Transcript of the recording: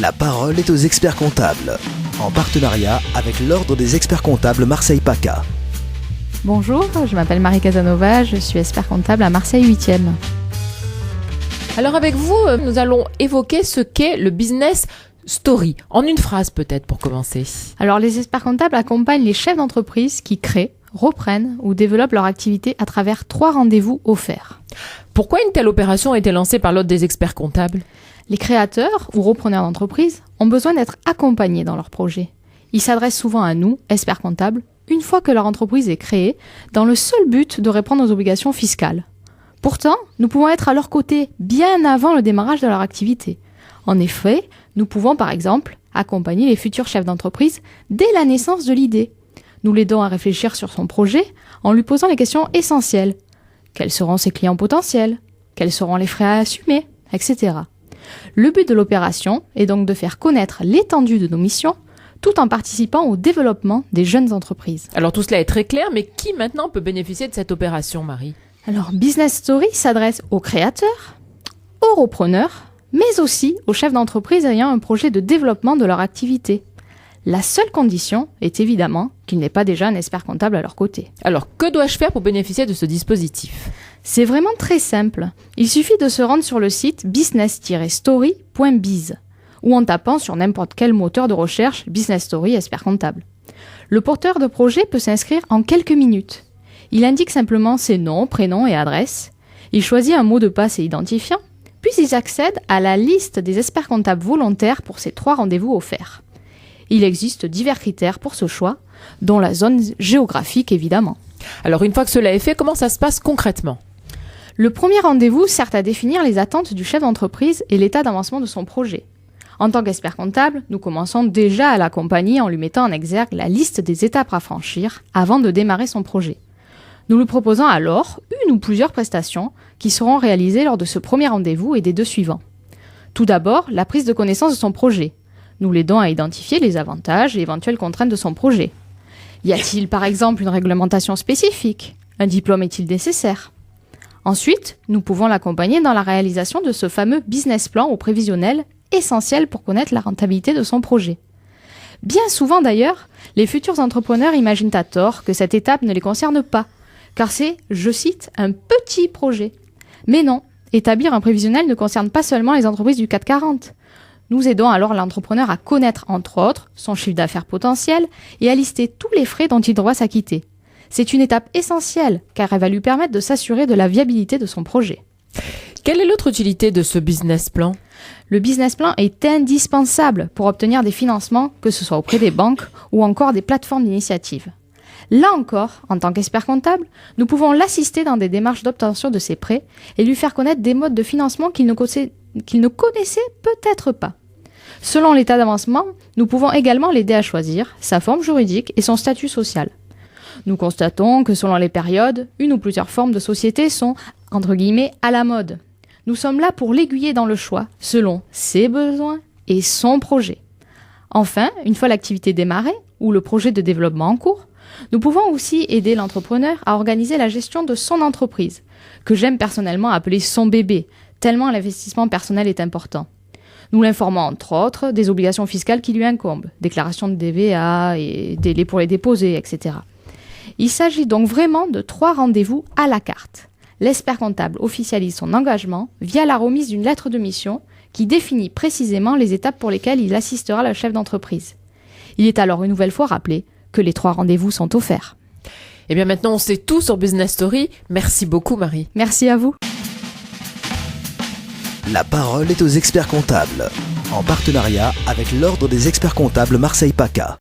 La parole est aux experts comptables, en partenariat avec l'Ordre des experts comptables Marseille-PACA. Bonjour, je m'appelle Marie Casanova, je suis expert comptable à Marseille 8e. Alors avec vous, nous allons évoquer ce qu'est le business story. En une phrase peut-être pour commencer. Alors les experts comptables accompagnent les chefs d'entreprise qui créent, reprennent ou développent leur activité à travers 3 rendez-vous offerts. Pourquoi une telle opération a été lancée par l'Ordre des experts comptables ? Les créateurs ou repreneurs d'entreprise ont besoin d'être accompagnés dans leur projet. Ils s'adressent souvent à nous, experts comptables, une fois que leur entreprise est créée, dans le seul but de répondre aux obligations fiscales. Pourtant, nous pouvons être à leur côté bien avant le démarrage de leur activité. En effet, nous pouvons par exemple accompagner les futurs chefs d'entreprise dès la naissance de l'idée. Nous l'aidons à réfléchir sur son projet en lui posant les questions essentielles. Quels seront ses clients potentiels ? Quels seront les frais à assumer ? Etc. Le but de l'opération est donc de faire connaître l'étendue de nos missions tout en participant au développement des jeunes entreprises. Alors tout cela est très clair, mais qui maintenant peut bénéficier de cette opération, Marie ? Alors Business Story s'adresse aux créateurs, aux repreneurs, mais aussi aux chefs d'entreprise ayant un projet de développement de leur activité. La seule condition est évidemment qu'il n'ait pas déjà un expert comptable à leur côté. Alors que dois-je faire pour bénéficier de ce dispositif ? C'est vraiment très simple. Il suffit de se rendre sur le site business-story.biz ou en tapant sur n'importe quel moteur de recherche Business Story expert comptable. Le porteur de projet peut s'inscrire en quelques minutes. Il indique simplement ses noms, prénoms et adresses. Il choisit un mot de passe et identifiant, puis il accède à la liste des experts comptables volontaires pour ces 3 rendez-vous offerts. Il existe divers critères pour ce choix, dont la zone géographique évidemment. Alors une fois que cela est fait, comment ça se passe concrètement ? Le premier rendez-vous sert à définir les attentes du chef d'entreprise et l'état d'avancement de son projet. En tant qu'expert comptable, nous commençons déjà à l'accompagner en lui mettant en exergue la liste des étapes à franchir avant de démarrer son projet. Nous lui proposons alors une ou plusieurs prestations qui seront réalisées lors de ce premier rendez-vous et des 2 suivants. Tout d'abord, la prise de connaissance de son projet. Nous l'aidons à identifier les avantages et éventuelles contraintes de son projet. Y a-t-il par exemple une réglementation spécifique ? Un diplôme est-il nécessaire ? Ensuite, nous pouvons l'accompagner dans la réalisation de ce fameux business plan au prévisionnel, essentiel pour connaître la rentabilité de son projet. Bien souvent d'ailleurs, les futurs entrepreneurs imaginent à tort que cette étape ne les concerne pas, car c'est, je cite, un petit projet. Mais non, établir un prévisionnel ne concerne pas seulement les entreprises du CAC 40. Nous aidons alors l'entrepreneur à connaître, entre autres, son chiffre d'affaires potentiel et à lister tous les frais dont il doit s'acquitter. C'est une étape essentielle, car elle va lui permettre de s'assurer de la viabilité de son projet. Quelle est l'autre utilité de ce business plan ? Le business plan est indispensable pour obtenir des financements, que ce soit auprès des banques ou encore des plateformes d'initiative. Là encore, en tant qu'expert comptable, nous pouvons l'assister dans des démarches d'obtention de ces prêts et lui faire connaître des modes de financement qu'il ne connaissait peut-être pas. Selon l'état d'avancement, nous pouvons également l'aider à choisir sa forme juridique et son statut social. Nous constatons que selon les périodes, une ou plusieurs formes de société sont, entre guillemets, à la mode. Nous sommes là pour l'aiguiller dans le choix, selon ses besoins et son projet. Enfin, une fois l'activité démarrée, ou le projet de développement en cours, nous pouvons aussi aider l'entrepreneur à organiser la gestion de son entreprise, que j'aime personnellement appeler son bébé, tellement l'investissement personnel est important. Nous l'informons entre autres des obligations fiscales qui lui incombent, déclaration de TVA et délais pour les déposer, etc. Il s'agit donc vraiment de 3 rendez-vous à la carte. L'expert comptable officialise son engagement via la remise d'une lettre de mission qui définit précisément les étapes pour lesquelles il assistera le chef d'entreprise. Il est alors une nouvelle fois rappelé que les 3 rendez-vous sont offerts. Eh bien maintenant on sait tout sur Business Story. Merci beaucoup Marie. Merci à vous. La parole est aux experts comptables, en partenariat avec l'Ordre des experts comptables Marseille-PACA.